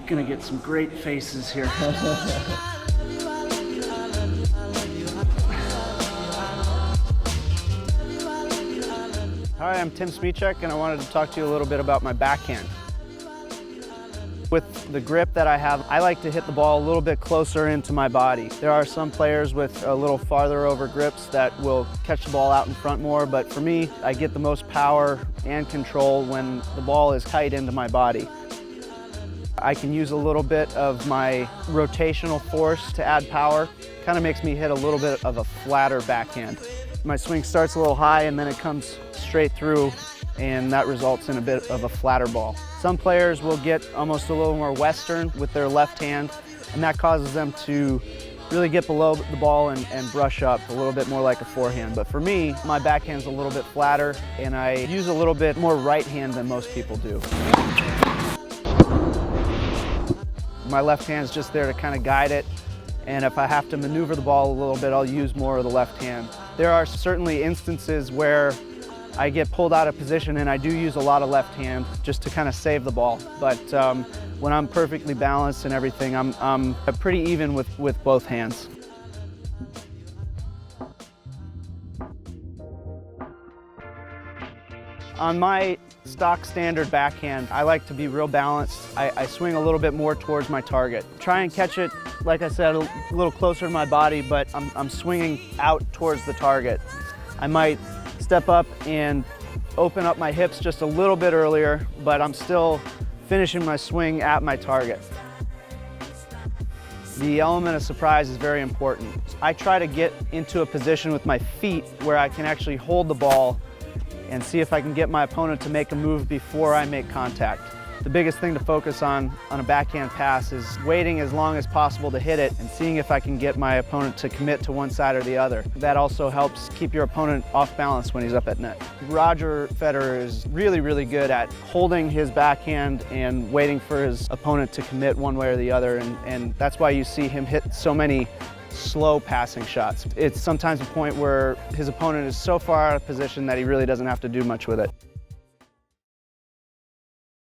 Gonna get some great faces here. Hi, I'm Tim Smyczek, and I wanted to talk to you a little bit about my backhand. With the grip that I have, I like to hit the ball a little bit closer into my body. There are some players with a little farther over grips that will catch the ball out in front more, but for me, I get the most power and control when the ball is tight into my body. I can use a little bit of my rotational force to add power. Kind of makes me hit a little bit of a flatter backhand. My swing starts a little high and then it comes straight through, and that results in a bit of a flatter ball. Some players will get almost a little more Western with their left hand, and that causes them to really get below the ball and brush up a little bit more like a forehand. But for me, my backhand's a little bit flatter, and I use a little bit more right hand than most people do. My left hand's just there to kind of guide it, and if I have to maneuver the ball a little bit, I'll use more of the left hand. There are certainly instances where I get pulled out of position and I do use a lot of left hand just to kind of save the ball. But when I'm perfectly balanced and everything, I'm pretty even with both hands. On my stock standard backhand, I like to be real balanced. I swing a little bit more towards my target. Try and catch it, like I said, a little closer to my body, but I'm swinging out towards the target. I might step up and open up my hips just a little bit earlier, but I'm still finishing my swing at my target. The element of surprise is very important. I try to get into a position with my feet where I can actually hold the ball and see if I can get my opponent to make a move before I make contact. The biggest thing to focus on a backhand pass is waiting as long as possible to hit it and seeing if I can get my opponent to commit to one side or the other. That also helps keep your opponent off balance when he's up at net. Roger Federer is really, really good at holding his backhand and waiting for his opponent to commit one way or the other, and that's why you see him hit so many slow passing shots. It's sometimes a point where his opponent is so far out of position that he really doesn't have to do much with it.